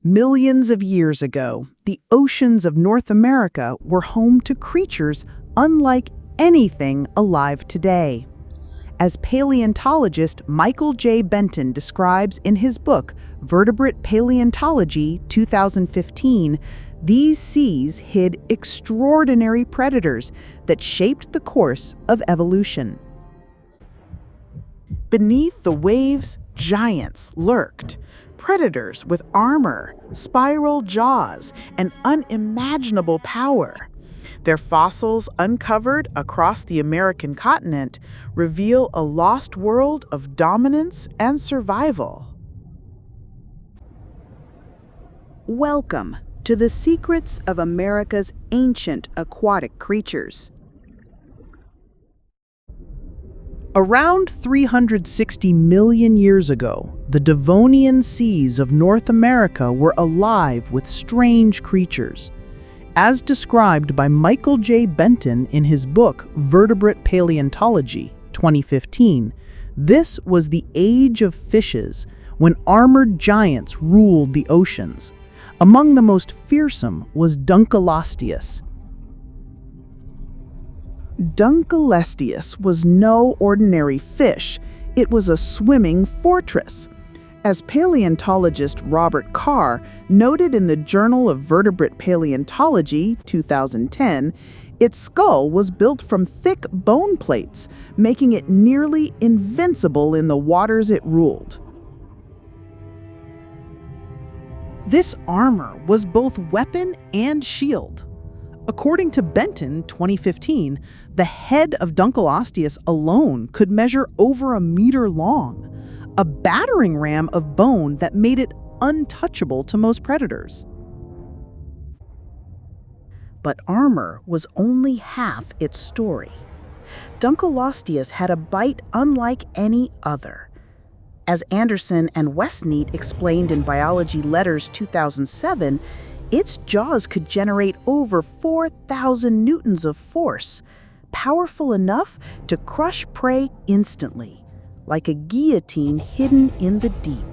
Millions of years ago, the oceans of North America were home to creatures unlike anything alive today. As paleontologist Michael J. Benton describes in his book, Vertebrate Paleontology 2015, these seas hid extraordinary predators that shaped the course of evolution. Beneath the waves, giants lurked, predators with armor, spiral jaws, and unimaginable power. Their fossils, uncovered across the American continent, reveal a lost world of dominance and survival. Welcome to the secrets of America's ancient aquatic creatures. Around 360 million years ago, the Devonian seas of North America were alive with strange creatures. As described by Michael J. Benton in his book Vertebrate Paleontology 2015, this was the age of fishes, when armored giants ruled the oceans. Among the most fearsome was Dunkleosteus. Dunkleosteus was no ordinary fish. It was a swimming fortress. As paleontologist Robert Carr noted in the Journal of Vertebrate Paleontology 2010, its skull was built from thick bone plates, making it nearly invincible in the waters it ruled. This armor was both weapon and shield. According to Benton 2015, the head of Dunkleosteus alone could measure over a meter long, a battering ram of bone that made it untouchable to most predators. But armor was only half its story. Dunkleosteus had a bite unlike any other. As Anderson and Westneat explained in Biology Letters 2007, its jaws could generate over 4,000 newtons of force, powerful enough to crush prey instantly, like a guillotine hidden in the deep.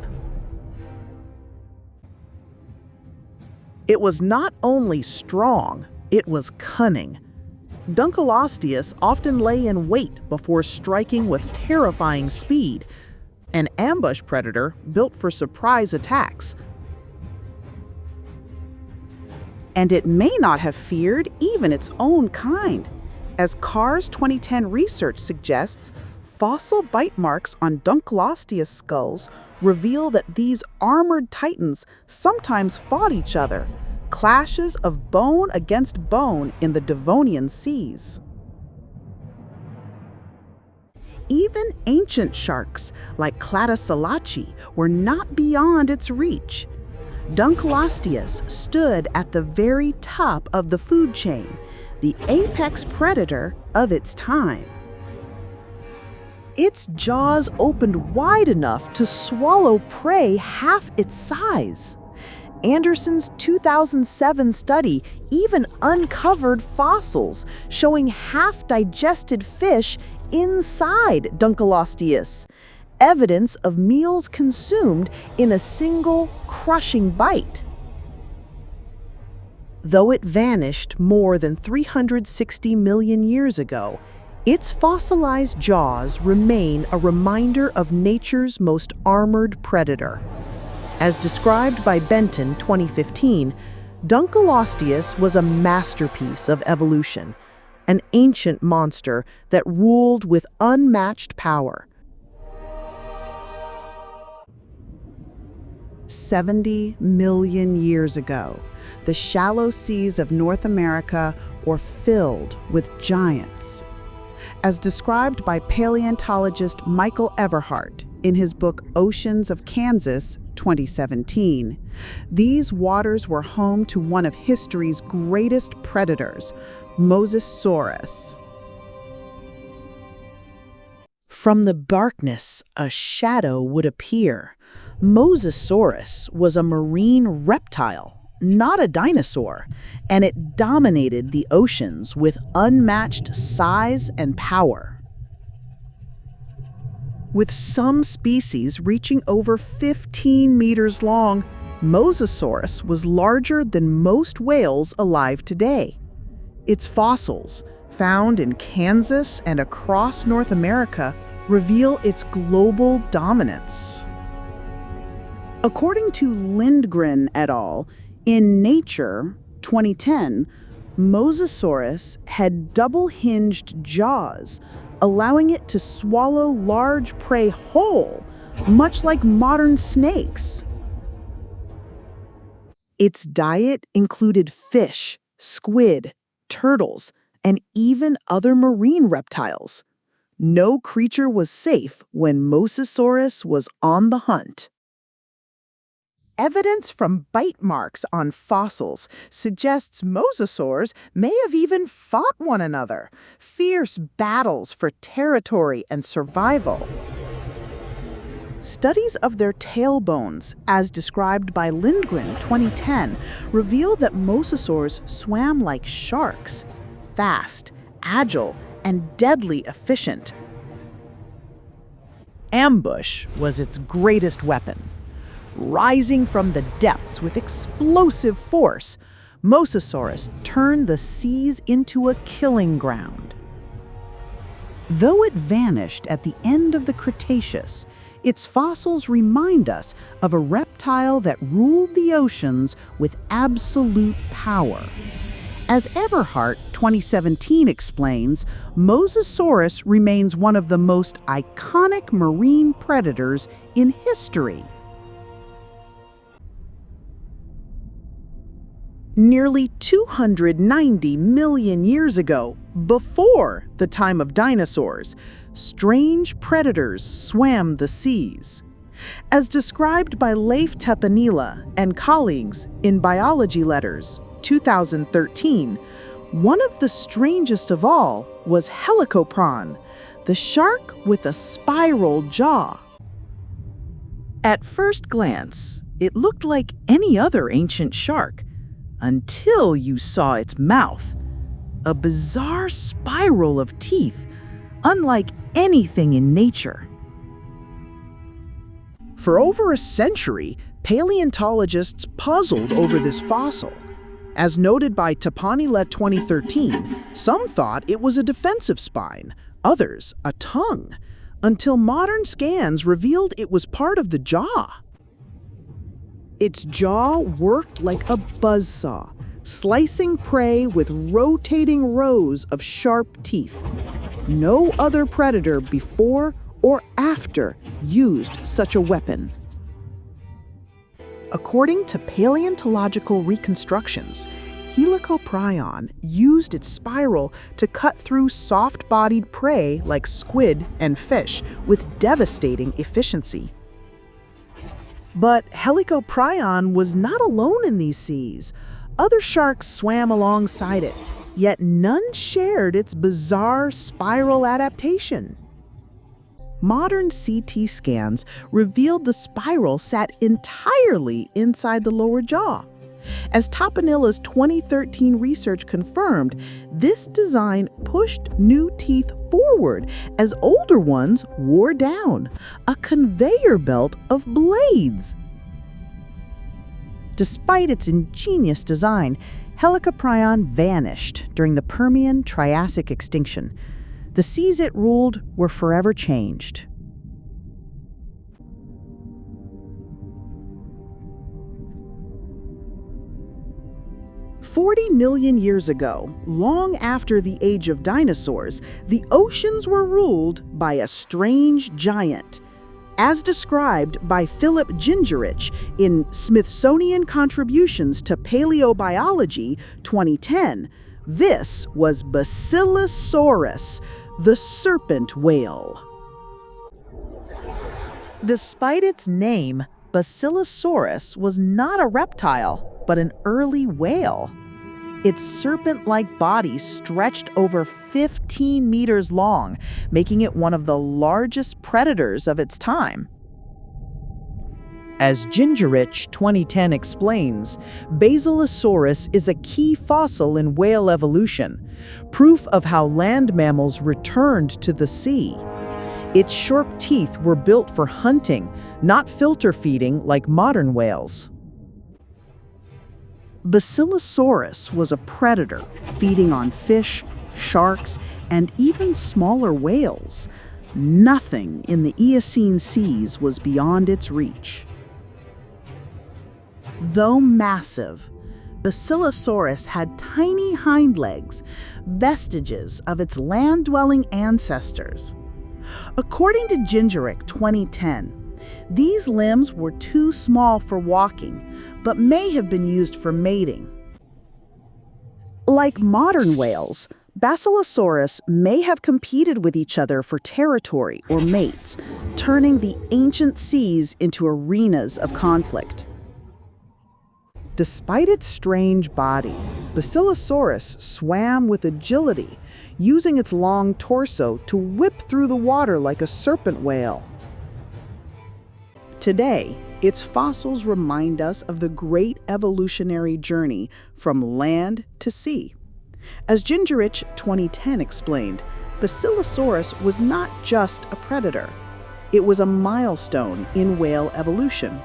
It was not only strong, it was cunning. Dunkleosteus often lay in wait before striking with terrifying speed, an ambush predator built for surprise attacks. And it may not have feared even its own kind. As Carr's 2010 research suggests, fossil bite marks on Dunkleosteus skulls reveal that these armored titans sometimes fought each other, clashes of bone against bone in the Devonian seas. Even ancient sharks, like Cretaceous, were not beyond its reach. Dunkleosteus stood at the very top of the food chain, the apex predator of its time. Its jaws opened wide enough to swallow prey half its size. Anderson's 2007 study even uncovered fossils showing half-digested fish inside Dunkleosteus, evidence of meals consumed in a single crushing bite. Though it vanished more than 360 million years ago, its fossilized jaws remain a reminder of nature's most armored predator. As described by Benton 2015, Dunkleosteus was a masterpiece of evolution, an ancient monster that ruled with unmatched power. 70 million years ago, the shallow seas of North America were filled with giants. As described by paleontologist Michael Everhart in his book Oceans of Kansas 2017, these waters were home to one of history's greatest predators, Mosasaurus. From the darkness, a shadow would appear. Mosasaurus was a marine reptile, not a dinosaur, and it dominated the oceans with unmatched size and power. With some species reaching over 15 meters long, Mosasaurus was larger than most whales alive today. Its fossils, found in Kansas and across North America, reveal its global dominance. According to Lindgren et al., in Nature, 2010, Mosasaurus had double-hinged jaws, allowing it to swallow large prey whole, much like modern snakes. Its diet included fish, squid, turtles, and even other marine reptiles. No creature was safe when Mosasaurus was on the hunt. Evidence from bite marks on fossils suggests mosasaurs may have even fought one another, fierce battles for territory and survival. Studies of their tailbones, as described by Lindgren 2010, reveal that mosasaurs swam like sharks, fast, agile, and deadly efficient. Ambush was its greatest weapon. Rising from the depths with explosive force, Mosasaurus turned the seas into a killing ground. Though it vanished at the end of the Cretaceous, its fossils remind us of a reptile that ruled the oceans with absolute power. As Everhart 2017 explains, Mosasaurus remains one of the most iconic marine predators in history. Nearly 290 million years ago, before the time of dinosaurs, strange predators swam the seas. As described by Leif Tepanila and colleagues in Biology Letters, 2013, one of the strangest of all was Helicoprion, the shark with a spiral jaw. At first glance, it looked like any other ancient shark, until you saw its mouth, a bizarre spiral of teeth, unlike anything in nature. For over a century, paleontologists puzzled over this fossil. As noted by Tepanila 2013, some thought it was a defensive spine, others a tongue, until modern scans revealed it was part of the jaw. Its jaw worked like a buzzsaw, slicing prey with rotating rows of sharp teeth. No other predator before or after used such a weapon. According to paleontological reconstructions, Helicoprion used its spiral to cut through soft-bodied prey like squid and fish with devastating efficiency. But Helicoprion was not alone in these seas. Other sharks swam alongside it, yet none shared its bizarre spiral adaptation. Modern CT scans revealed the spiral sat entirely inside the lower jaw. As Tepanila's 2013 research confirmed, this design pushed new teeth forward as older ones wore down, a conveyor belt of blades. Despite its ingenious design, Helicoprion vanished during the Permian-Triassic extinction. The seas it ruled were forever changed. "40 million years ago, long after the age of dinosaurs, the oceans were ruled by a strange giant. As described by Philip Gingerich in Smithsonian Contributions to Paleobiology 2010, this was Basilosaurus, the serpent-whale. Despite its name, Basilosaurus was not a reptile, but an early whale. Its serpent-like body stretched over 15 meters long, making it one of the largest predators of its time. As Gingerich 2010 explains, Basilosaurus is a key fossil in whale evolution, proof of how land mammals returned to the sea. Its sharp teeth were built for hunting, not filter feeding like modern whales. Basilosaurus was a predator, feeding on fish, sharks, and even smaller whales. Nothing in the Eocene seas was beyond its reach. Though massive, Basilosaurus had tiny hind legs, vestiges of its land-dwelling ancestors. According to Gingerich 2010, these limbs were too small for walking, but may have been used for mating. Like modern whales, Basilosaurus may have competed with each other for territory or mates, turning the ancient seas into arenas of conflict. Despite its strange body, Basilosaurus swam with agility, using its long torso to whip through the water like a serpent-whale. Today, its fossils remind us of the great evolutionary journey from land to sea. As Gingerich 2010 explained, Basilosaurus was not just a predator. It was a milestone in whale evolution.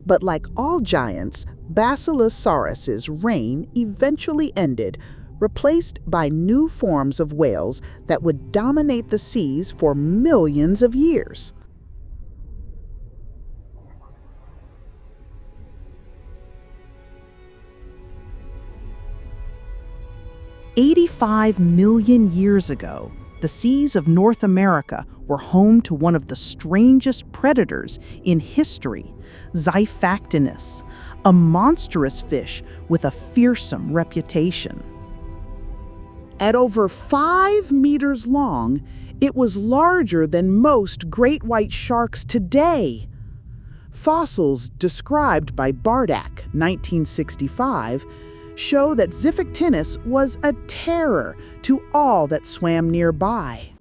But like all giants, Basilosaurus's reign eventually ended, replaced by new forms of whales that would dominate the seas for millions of years. "85 million years ago, the seas of North America were home to one of the strangest predators in history, Xiphactinus, a monstrous fish with a fearsome reputation. At over 5 meters long, it was larger than most great white sharks today. Fossils described by Bardak, 1965, show that Xiphactinus was a terror to all that swam nearby.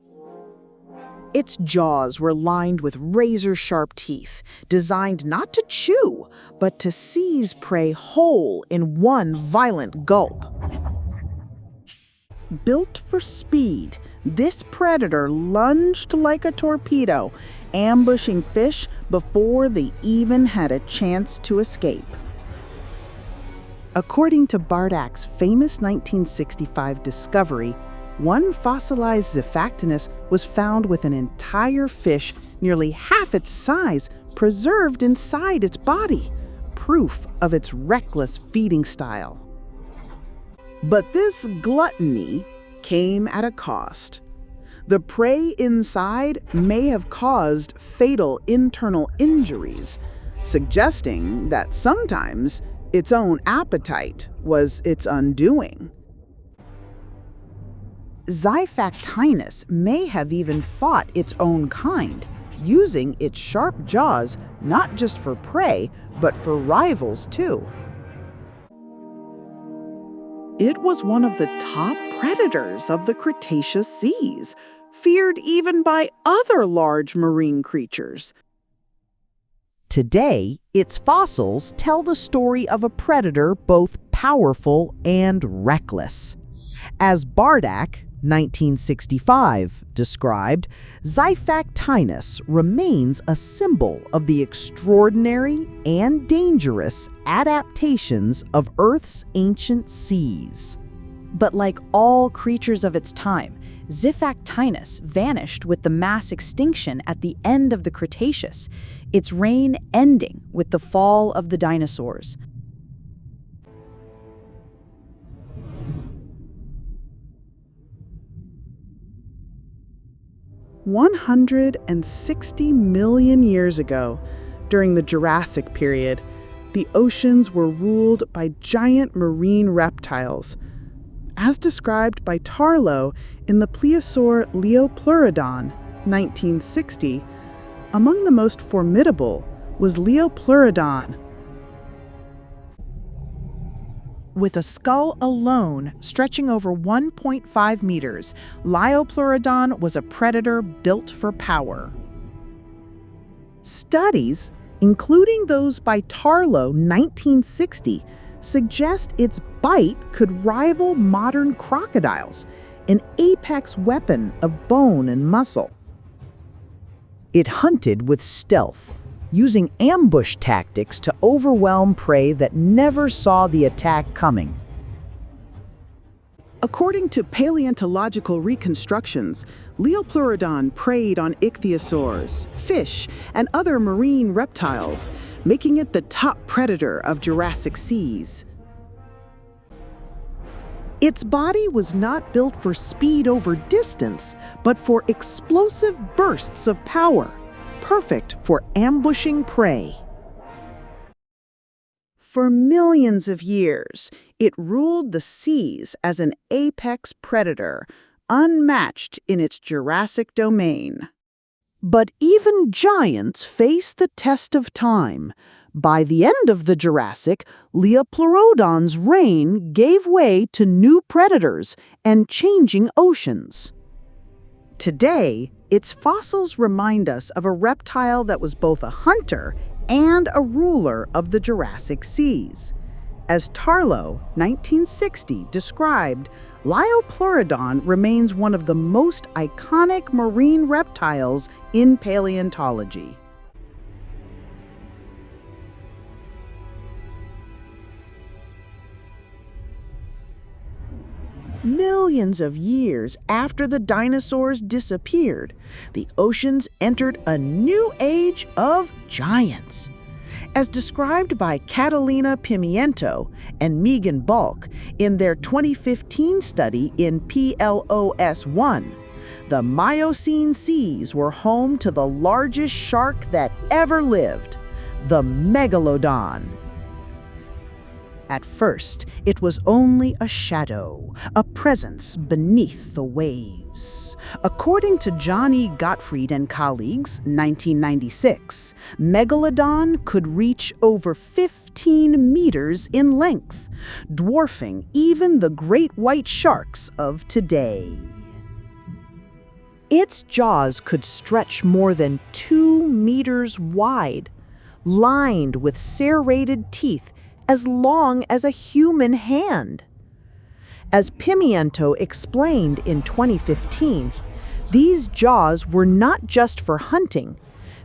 Its jaws were lined with razor-sharp teeth, designed not to chew, but to seize prey whole in one violent gulp. Built for speed, this predator lunged like a torpedo, ambushing fish before they even had a chance to escape. According to Bardak's famous 1965 discovery, one fossilized Xiphactinus was found with an entire fish nearly half its size preserved inside its body, proof of its reckless feeding style. But this gluttony came at a cost. The prey inside may have caused fatal internal injuries, suggesting that sometimes its own appetite was its undoing. Xiphactinus may have even fought its own kind, using its sharp jaws not just for prey, but for rivals too. It was one of the top predators of the Cretaceous seas, feared even by other large marine creatures. Today, its fossils tell the story of a predator both powerful and reckless. As Bardak, 1965, described, Xiphactinus remains a symbol of the extraordinary and dangerous adaptations of Earth's ancient seas. But like all creatures of its time, Xiphactinus vanished with the mass extinction at the end of the Cretaceous, its reign ending with the fall of the dinosaurs. "160 million years ago, during the Jurassic period, the oceans were ruled by giant marine reptiles, as described by Tarlo in the plesiosaur Leopleurodon, 1960. Among the most formidable was Leopleurodon. With a skull alone stretching over 1.5 meters, Leopleurodon was a predator built for power. Studies, including those by Tarlo, 1960, suggest its bite could rival modern crocodiles, an apex weapon of bone and muscle. It hunted with stealth, using ambush tactics to overwhelm prey that never saw the attack coming. According to paleontological reconstructions, Liopleurodon preyed on ichthyosaurs, fish, and other marine reptiles, making it the top predator of Jurassic seas. Its body was not built for speed over distance, but for explosive bursts of power, perfect for ambushing prey. For millions of years, it ruled the seas as an apex predator, unmatched in its Jurassic domain. But even giants face the test of time. By the end of the Jurassic, Liopleurodon's reign gave way to new predators and changing oceans. Today, its fossils remind us of a reptile that was both a hunter and a ruler of the Jurassic seas. As Tarlow, 1960, described, Liopleurodon remains one of the most iconic marine reptiles in paleontology. Millions of years after the dinosaurs disappeared, the oceans entered a new age of giants. As described by Catalina Pimiento and Megan Balk in their 2015 study in PLOS1, the Miocene seas were home to the largest shark that ever lived, the Megalodon. At first, it was only a shadow, a presence beneath the waves. According to Johnny Gottfried and colleagues, 1996, Megalodon could reach over 15 meters in length, dwarfing even the great white sharks of today. Its jaws could stretch more than 2 meters wide, lined with serrated teeth as long as a human hand. As Pimiento explained in 2015, these jaws were not just for hunting,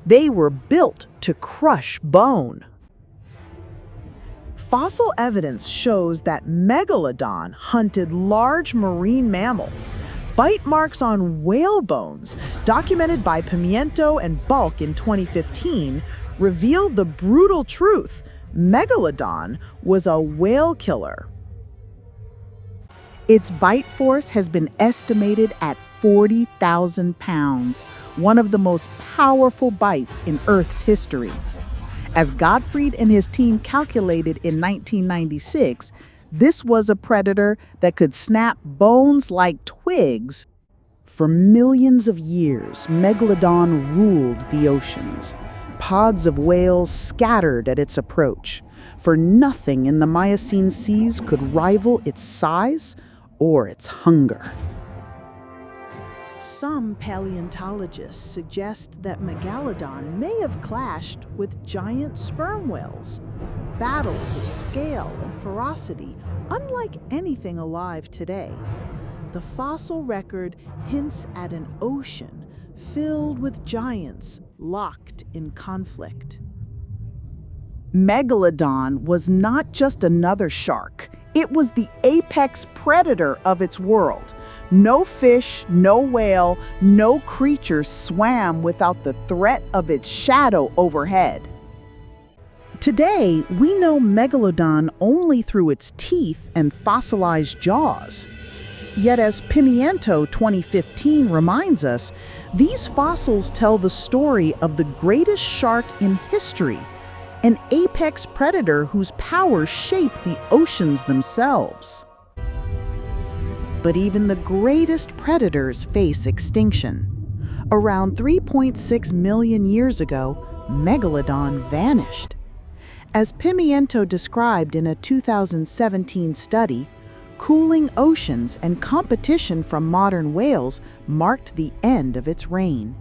they were built to crush bone. Fossil evidence shows that Megalodon hunted large marine mammals. Bite marks on whale bones, documented by Pimiento and Balk in 2015, reveal the brutal truth: Megalodon was a whale killer. Its bite force has been estimated at 40,000 pounds, one of the most powerful bites in Earth's history. As Gottfried and his team calculated in 1996, this was a predator that could snap bones like twigs. For millions of years, Megalodon ruled the oceans. Pods of whales scattered at its approach, for nothing in the Miocene seas could rival its size or its hunger. Some paleontologists suggest that Megalodon may have clashed with giant sperm whales, battles of scale and ferocity unlike anything alive today. The fossil record hints at an ocean filled with giants locked in conflict. Megalodon was not just another shark. It was the apex predator of its world. No fish, no whale, no creature swam without the threat of its shadow overhead. Today, we know Megalodon only through its teeth and fossilized jaws. Yet as Pimiento 2015 reminds us, these fossils tell the story of the greatest shark in history, an apex predator whose powers shaped the oceans themselves. But even the greatest predators face extinction. Around 3.6 million years ago, Megalodon vanished. As Pimiento described in a 2017 study, cooling oceans and competition from modern whales marked the end of its reign.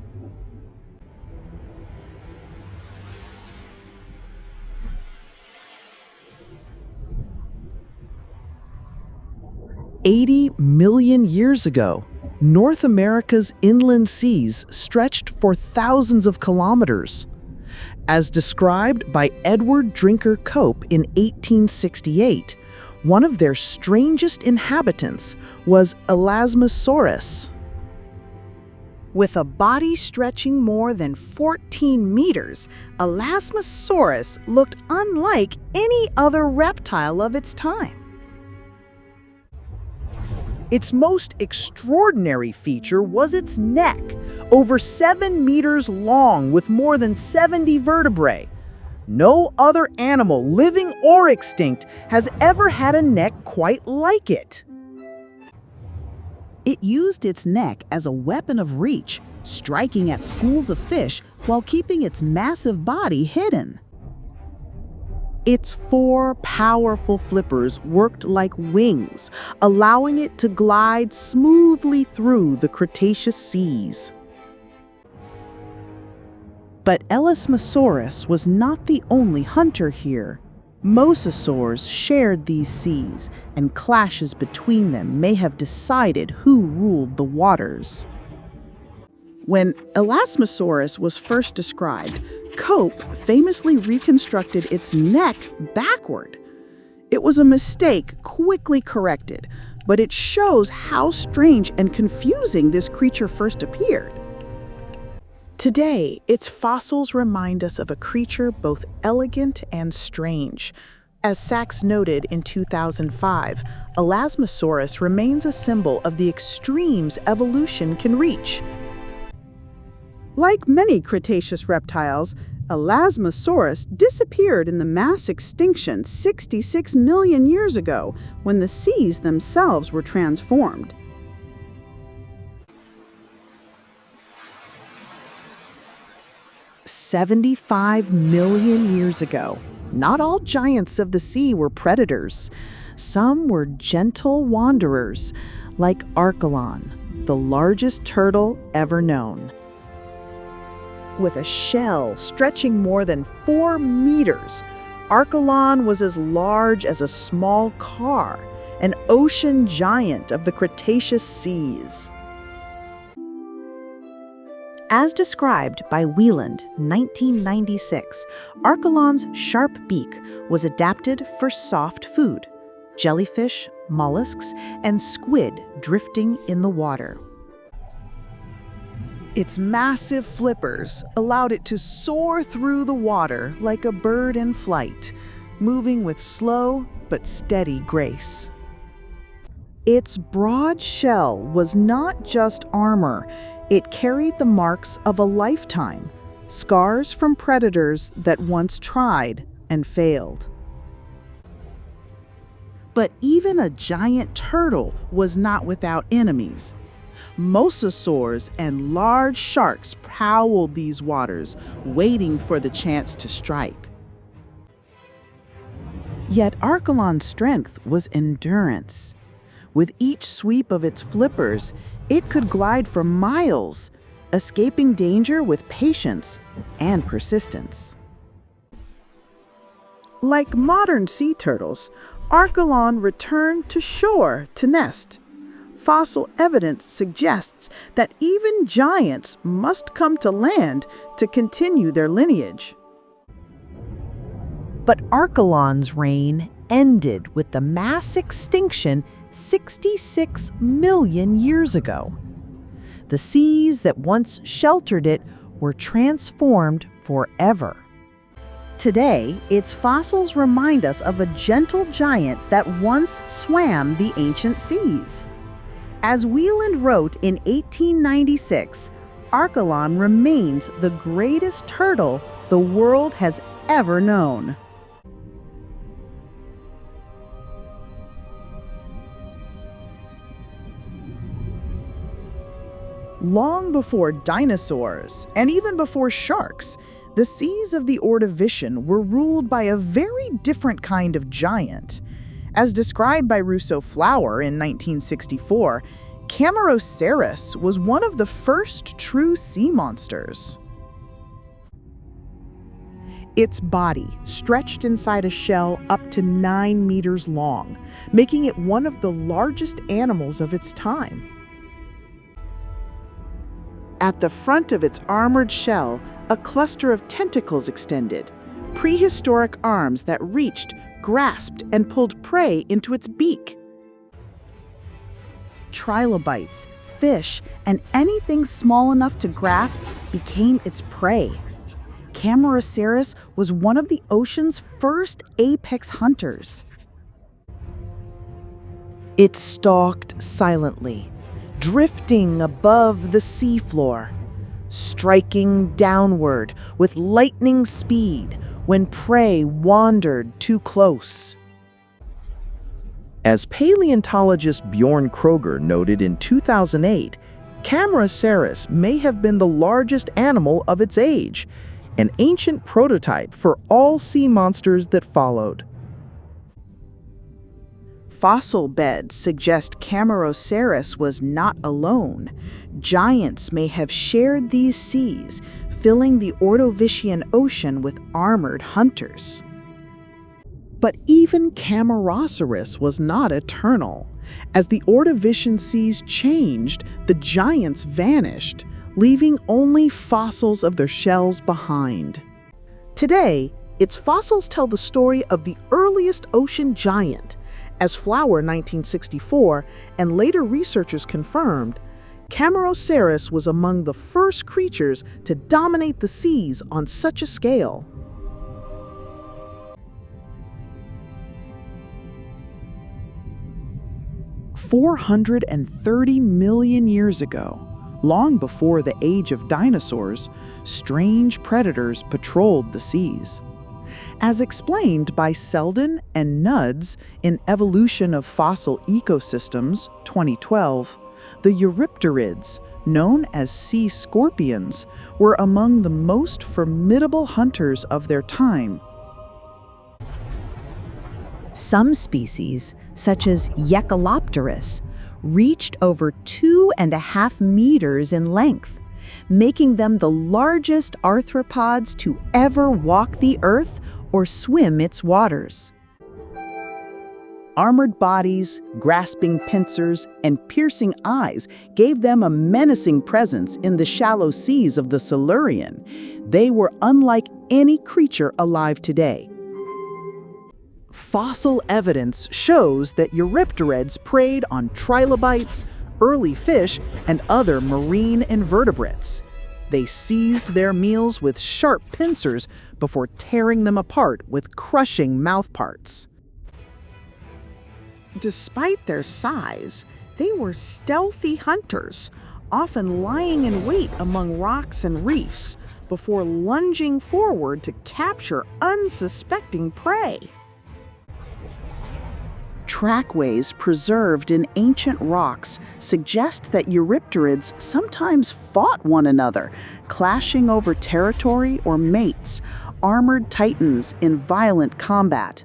"80 million years ago, North America's inland seas stretched for thousands of kilometers. As described by Edward Drinker Cope in 1868, one of their strangest inhabitants was Elasmosaurus. With a body stretching more than 14 meters, Elasmosaurus looked unlike any other reptile of its time. Its most extraordinary feature was its neck, over 7 meters long with more than 70 vertebrae. No other animal, living or extinct, has ever had a neck quite like it. It used its neck as a weapon of reach, striking at schools of fish while keeping its massive body hidden. Its 4 powerful flippers worked like wings, allowing it to glide smoothly through the Cretaceous seas. But Elasmosaurus was not the only hunter here. Mosasaurs shared these seas, and clashes between them may have decided who ruled the waters. When Elasmosaurus was first described, Cope famously reconstructed its neck backward. It was a mistake quickly corrected, but it shows how strange and confusing this creature first appeared. Today, its fossils remind us of a creature both elegant and strange. As Sachs noted in 2005, Elasmosaurus remains a symbol of the extremes evolution can reach. Like many Cretaceous reptiles, Elasmosaurus disappeared in the mass extinction 66 million years ago when the seas themselves were transformed. "75 million years ago, not all giants of the sea were predators. Some were gentle wanderers, like Archelon, the largest turtle ever known. With a shell stretching more than 4 meters, Archelon was as large as a small car, an ocean giant of the Cretaceous seas. As described by Wieland, 1996, Archelon's sharp beak was adapted for soft food, jellyfish, mollusks, and squid drifting in the water. Its massive flippers allowed it to soar through the water like a bird in flight, moving with slow but steady grace. Its broad shell was not just armor, it carried the marks of a lifetime, scars from predators that once tried and failed. But even a giant turtle was not without enemies. Mosasaurs and large sharks prowled these waters, waiting for the chance to strike. Yet Archelon's strength was endurance. With each sweep of its flippers, it could glide for miles, escaping danger with patience and persistence. Like modern sea turtles, Archelon returned to shore to nest. Fossil evidence suggests that even giants must come to land to continue their lineage. But Archelon's reign ended with the mass extinction 66 million years ago. The seas that once sheltered it were transformed forever. Today, its fossils remind us of a gentle giant that once swam the ancient seas. As Wieland wrote in 1896, Archelon remains the greatest turtle the world has ever known. Long before dinosaurs, and even before sharks, the seas of the Ordovician were ruled by a very different kind of giant. As described by Rousseau Flower in 1964, Camarasaurus was one of the first true sea monsters. Its body stretched inside a shell up to 9 meters long, making it one of the largest animals of its time. At the front of its armored shell, a cluster of tentacles extended, prehistoric arms that reached, grasped, and pulled prey into its beak. Trilobites, fish, and anything small enough to grasp became its prey. Camarasaurus was one of the ocean's first apex hunters. It stalked silently, drifting above the seafloor, striking downward with lightning speed when prey wandered too close. As paleontologist Bjorn Kroger noted in 2008, Camarasaurus may have been the largest animal of its age, an ancient prototype for all sea monsters that followed. Fossil beds suggest Camarasaurus was not alone. Giants may have shared these seas, filling the Ordovician Ocean with armored hunters. But even Camarasaurus was not eternal. As the Ordovician seas changed, the giants vanished, leaving only fossils of their shells behind. Today, its fossils tell the story of the earliest ocean giant. As Flower 1964 and later researchers confirmed, Camarasaurus was among the first creatures to dominate the seas on such a scale. "430 million years ago, long before the age of dinosaurs, strange predators patrolled the seas. As explained by Selden and Nuds in Evolution of Fossil Ecosystems, 2012, the Eurypterids, known as sea scorpions, were among the most formidable hunters of their time. Some species, such as Echolopterus, reached over 2.5 meters in length, making them the largest arthropods to ever walk the earth or swim its waters. Armored bodies, grasping pincers, and piercing eyes gave them a menacing presence in the shallow seas of the Silurian. They were unlike any creature alive today. Fossil evidence shows that Eurypterids preyed on trilobites, early fish, and other marine invertebrates. They seized their meals with sharp pincers before tearing them apart with crushing mouthparts. Despite their size, they were stealthy hunters, often lying in wait among rocks and reefs before lunging forward to capture unsuspecting prey. Trackways preserved in ancient rocks suggest that Eurypterids sometimes fought one another, clashing over territory or mates, armored titans in violent combat.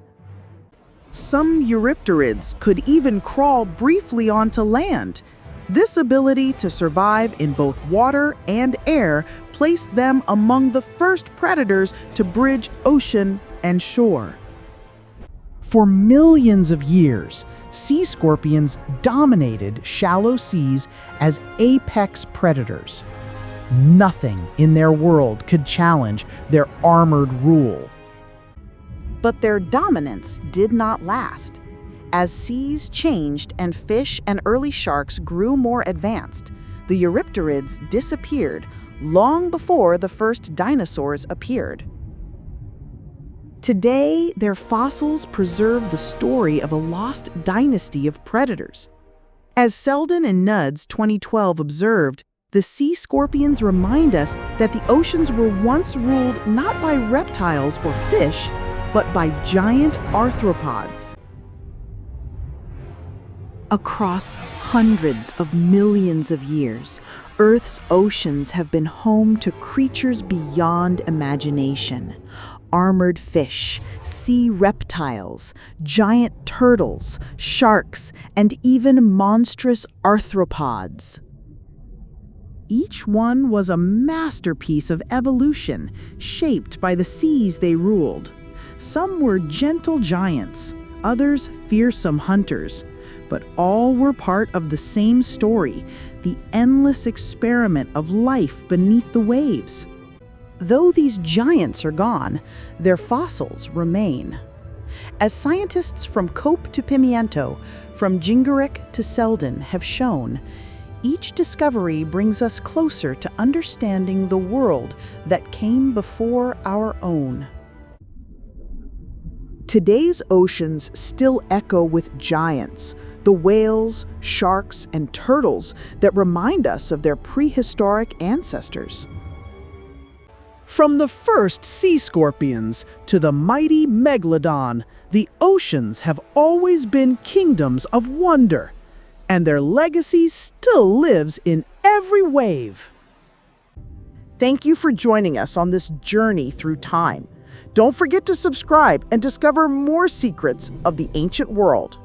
Some Eurypterids could even crawl briefly onto land. This ability to survive in both water and air placed them among the first predators to bridge ocean and shore. For millions of years, sea scorpions dominated shallow seas as apex predators. Nothing in their world could challenge their armored rule. But their dominance did not last. As seas changed and fish and early sharks grew more advanced, the Eurypterids disappeared long before the first dinosaurs appeared. Today, their fossils preserve the story of a lost dynasty of predators. As Selden and Nuds 2012 observed, the sea scorpions remind us that the oceans were once ruled not by reptiles or fish, but by giant arthropods. Across hundreds of millions of years, Earth's oceans have been home to creatures beyond imagination. Armored fish, sea reptiles, giant turtles, sharks, and even monstrous arthropods. Each one was a masterpiece of evolution, shaped by the seas they ruled. Some were gentle giants, others fearsome hunters. but all were part of the same story, the endless experiment of life beneath the waves. Though these giants are gone, their fossils remain. As scientists from Cope to Pimiento, from Gingerich to Selden have shown, each discovery brings us closer to understanding the world that came before our own. Today's oceans still echo with giants, the whales, sharks, and turtles that remind us of their prehistoric ancestors. From the first sea scorpions to the mighty Megalodon, the oceans have always been kingdoms of wonder, and their legacy still lives in every wave. Thank you for joining us on this journey through time. Don't forget to subscribe and discover more secrets of the ancient world.